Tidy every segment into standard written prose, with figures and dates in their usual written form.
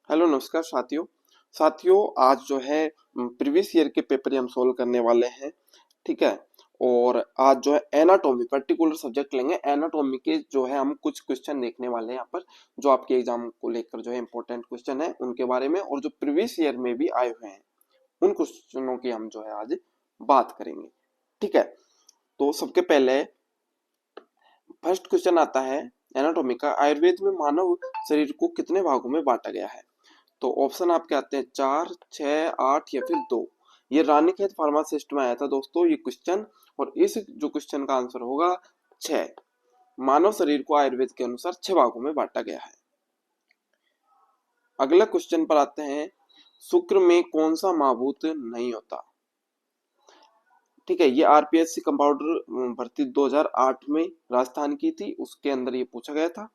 Hello नमस्कार साथियों। आज जो है प्रीवियस ईयर के पेपर हम सोल्व करने वाले हैं। ठीक है। और आज जो है एनाटॉमी पर्टिकुलर सब्जेक्ट लेंगे। एनाटॉमी के जो है हम कुछ क्वेश्चन देखने वाले हैं यहाँ पर, जो आपके एग्जाम को लेकर जो है इंपॉर्टेंट क्वेश्चन है उनके बारे में, और जो प्रीवियस ईयर में भी आए हुए हैं उन क्वेश्चनों की हम जो है आज बात करेंगे। ठीक है। तो सबके पहले फर्स्ट क्वेश्चन आता है एनाटॉमी का। आयुर्वेद में मानव शरीर को कितने भागों में बांटा गया है? तो ऑप्शन आपके आते हैं 4, 6, 8 या फिर 2। ये रानीखेत फार्मासिस्ट में आया था दोस्तों ये क्वेश्चन, और इस जो क्वेश्चन का आंसर होगा 6। मानव शरीर को आयुर्वेद के अनुसार 6 भागों में बांटा गया है। अगला क्वेश्चन पर आते हैं, शुक्र में कौन सा महाभूत नहीं होता? ठीक है, ये आरपीएससी कंपाउंडर भर्ती 2008 में राजस्थान की थी, उसके अंदर ये पूछा गया था।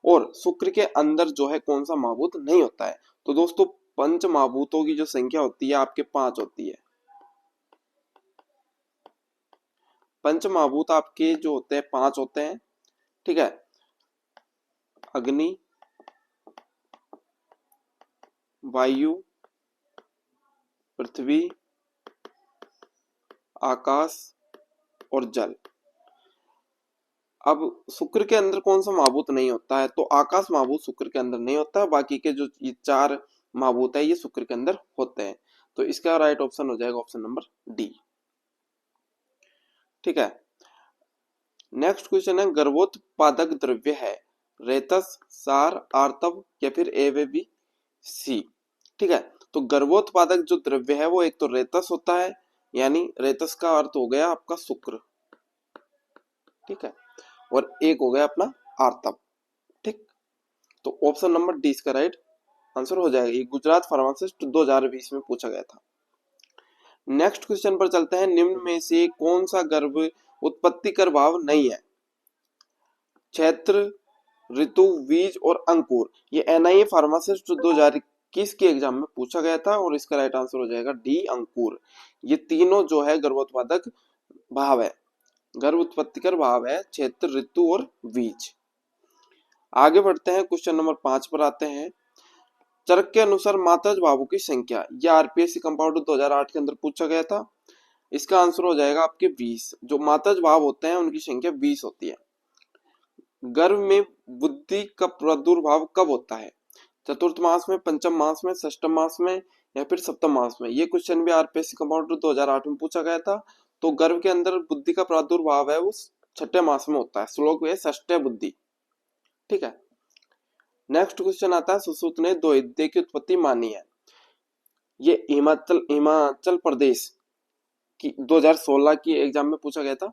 और शुक्र के अंदर जो है कौन सा महाभूत नहीं होता है? तो दोस्तों पंच महाभूतों की जो संख्या होती है आपके 5 होती है। पंच महाभूत आपके जो होते हैं 5 होते हैं। ठीक है। अग्नि, वायु, पृथ्वी, आकाश और जल। अब शुक्र के अंदर कौन सा महाभूत नहीं होता है? तो आकाश महाभूत शुक्र के अंदर नहीं होता, बाकी के जो ये 4 महाभूत है ये शुक्र के अंदर होते हैं। तो इसका राइट ऑप्शन हो जाएगा ऑप्शन नंबर डी। ठीक है। नेक्स्ट क्वेश्चन है, गर्भोत्पादक द्रव्य है रेतस, सार, आर्तव या फिर ए व बी सी? ठीक है। तो गर्भोत्पादक जो द्रव्य है वो एक तो रेतस होता है, यानी रेतस का अर्थ हो गया आपका शुक्र। ठीक है। और एक हो गया अपना आर्तव। ठीक। तो ऑप्शन नंबर डी इसका राइट आंसर हो जाएगा। ये गुजरात फार्मासिस्ट 2020 में पूछा गया था। नेक्स्ट क्वेश्चन पर चलते हैं, निम्न में से कौन सा गर्भ उत्पत्ति कर भाव नहीं है? क्षेत्र, ऋतु, बीज और अंकुर। ये एनआईए फार्मासिस्ट 2021 के एग्जाम में पूछा गया था, और इसका राइट आंसर हो जाएगा डी अंकुर। ये तीनों जो है गर्भोत्पादक भाव है, गर्भ उत्पत्ति कर भाव है, क्षेत्र, ऋतु और बीज। आगे बढ़ते हैं, क्वेश्चन नंबर 5 पर आते हैं। चरक के अनुसार मात्रज भावों की संख्या, यह आरपीएससी कंपाउंडर 2008 के अंदर पूछा गया था। इसका आंसर हो जाएगा आपके 20। जो मात्रज भाव होते हैं उनकी संख्या 20 होती है। गर्भ में बुद्धि का प्रादुर्भाव कब होता है? चतुर्थ मास में, पंचम मास में, षष्ठम मास में या फिर सप्तम मास में? ये क्वेश्चन भी आरपीएससी कंपाउंडर 2008 में पूछा गया था। तो गर्भ के अंदर बुद्धि का प्रादुर्भाव है वो छठे मास में होता है। श्लोक है षष्ठ बुद्धि। ठीक है। नेक्स्ट क्वेश्चन आता है, सुश्रुत ने द्वैध की उत्पत्ति मानी है। ये हिमाचल प्रदेश की 2016 की एग्जाम में पूछा गया था।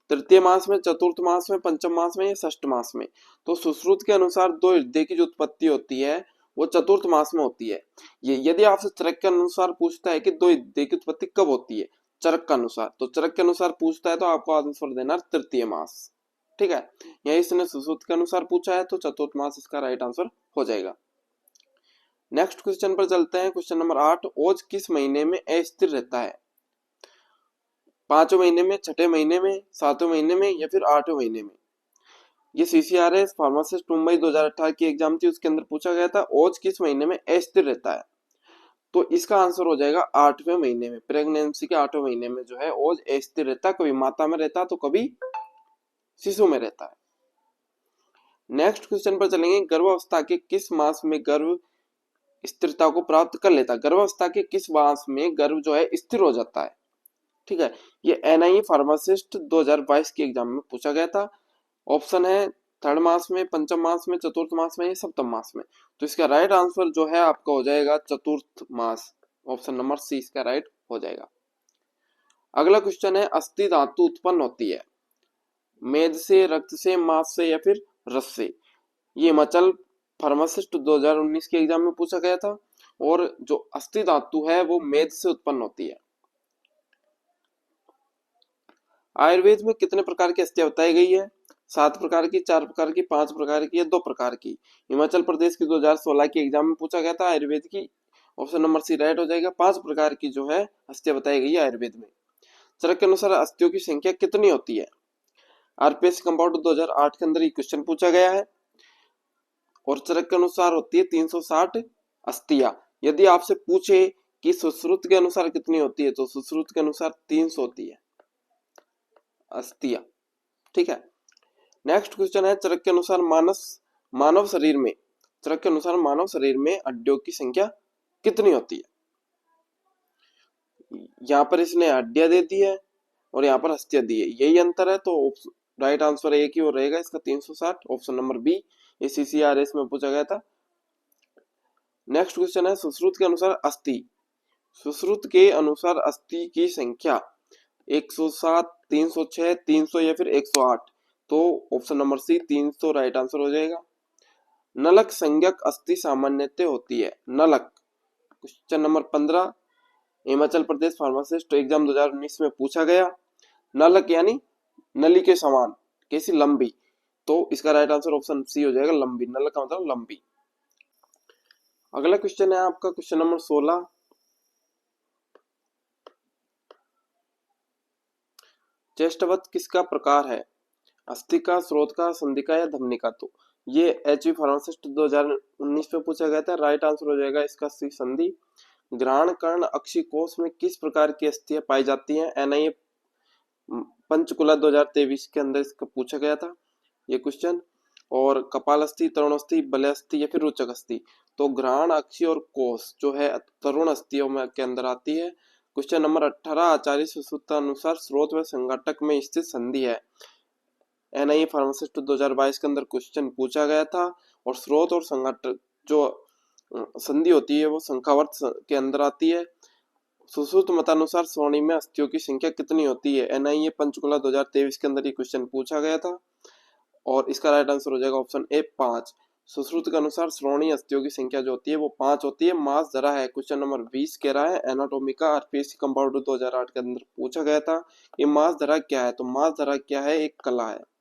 तृतीय मास में, चतुर्थ मास में, पंचम मास में या षष्ठ मास में? तो सुश्रुत के अनुसार दो हृदय की जो उत्पत्ति होती है वो चतुर्थ मास में होती है। ये यदि आपसे चरक के अनुसार पूछता है कि दो हृदय की उत्पत्ति कब होती है चरक के अनुसार, तो चरक के अनुसार पूछता है तो आपको आंसर देना तृतीय मास। ठीक है। यही इसने सुश्रुत के अनुसार पूछा है तो चतुर्थ मास इसका राइट आंसर हो जाएगा। नेक्स्ट क्वेश्चन पर चलते हैं, क्वेश्चन नंबर 8। ओज किस महीने में अस्थिर रहता है? 5वें महीने में, छठे महीने में, 7वें महीने में या फिर 8वें महीने में? ये सीसीआरएस फार्मासिस्ट मुंबई 2018 की एग्जाम थी, उसके अंदर पूछा गया था ओज किस महीने में अस्थिर रहता है? तो इसका आंसर हो जाएगा 8वें महीने में। प्रेगनेंसी के 8वें महीने में जो है ओज अस्थिर रहता है, कभी माता में रहता है तो कभी शिशु में रहता है। नेक्स्ट क्वेश्चन पर चलेंगे, गर्भावस्था के किस मास में गर्भ स्थिरता को प्राप्त कर लेता है? गर्भावस्था के किस मास में गर्भ जो है स्थिर हो जाता है? ठीक है। ये एनआई फार्मासिस्ट 2022 के एग्जाम में पूछा गया था। ऑप्शन है थर्ड मास में, पंचम मास में, चतुर्थ मास में या सप्तम मास में? तो इसका राइट आंसर जो है आपका हो जाएगा चतुर्थ मास। ऑप्शन नंबर सी इसका राइट हो जाएगा। अगला क्वेश्चन है, अस्थि धातु उत्पन्न होती है मेद से, रक्त से, मांस से या फिर रस से? ये हिमाचल फार्मासिस्ट 2019 के एग्जाम में पूछा गया था, और जो अस्थि धातु है वो मेद से उत्पन्न होती है। आयुर्वेद में कितने प्रकार की अस्थियां बताई गई है? 7 प्रकार की, 4 प्रकार की, 5 प्रकार की या 2 प्रकार की? हिमाचल प्रदेश की 2016 के एग्जाम में पूछा गया था आयुर्वेद की। ऑप्शन नंबर सी राइट हो जाएगा। 5 प्रकार की जो है अस्थियां बताई गई है आयुर्वेद में। चरक के अनुसार अस्थियों की संख्या कितनी होती है? आरपीएस कंपाउंड 2008 के अंदर ये क्वेश्चन पूछा गया है, और चरक के अनुसार होती है 360 अस्थियां। यदि आपसे पूछे कि सुश्रुत के अनुसार कितनी होती है, तो सुश्रुत के अनुसार 300 होती है अस्थियां। ठीक है। नेक्स्ट क्वेश्चन है, चरक के अनुसार मानव शरीर में हड्डियों की संख्या कितनी होती है? यहाँ पर इसने हड्डियां दे दी है और यहाँ पर अस्थियां दी है, यही अंतर है, तो राइट आंसर एक ही और रहेगा इसका 360, ऑप्शन नंबर बी। ये CCRS में पूछा गया था। नेक्स्ट क्वेश्चन है, सुश्रुत के अनुसार अस्थि की संख्या 107, 306, 300 या फिर 108, तो option number C 300 right answer हो जाएगा। नलक संज्ञक अस्थि सामान्यतः होती है। नलक, question number 15 Himachal Pradesh pharmacist exam 2019 में पूछा गया। नलक यानी नली के समान, कैसी? लंबी, तो इसका राइट आंसर ऑप्शन सी हो जाएगा, लंबी। नलक का मतलब लंबी। अगला क्वेश्चन है आपका क्वेश्चन नंबर 16, चेष्टवत किसका प्रकार है? अस्थि का, स्रोत का, संधि का या धमनी का? तो ये HV फार्मासिस्ट 2019 में पूछा गया था, राइट आंसर हो जाएगा इसका सी, संधि। ग्रहण कर्ण अक्षि कोश में किस प्रकार की अस्थियां पाई जाती हैं? NIA पंचकुला 2023 के अंदर इसका पूछा गया था ये क्वेश्चन। और कपाल अस्थि, तरुण अस्थि, बलय अस्थि या फिर रोचक अस्थि? तो ग्रहण अक्षि और कोश जो है तरुण अस्थियों में के अंदर आती है। क्वेश्चन नंबर 18, आचार्य सुश्रुत अनुसार स्रोत व संघटक में स्थित संधि है। NIA फार्मासिस्ट 2022 के अंदर क्वेश्चन पूछा गया था, और स्रोत और संघटक जो संधि होती है वो शंखावर्त के अंदर आती है। सुश्रुत मतानुसार श्रोणी में अस्थियों की संख्या कितनी होती है? NIA पंचकुला 2023 के अंदर ये क्वेश्चन पूछा गया था, और इसका राइट आंसर हो जाएगा ऑप्शन ए 5। सुश्रुत के अनुसार श्रोणी अस्थियों की संख्या जो होती है वो 5 होती है। मास धरा है, क्वेश्चन नंबर 20 कह रहा है एनाटॉमी का, RPSC कंपाउंड 2008 के अंदर पूछा गया था। ये मास धरा क्या है? तो मास धरा क्या है? एक कला है।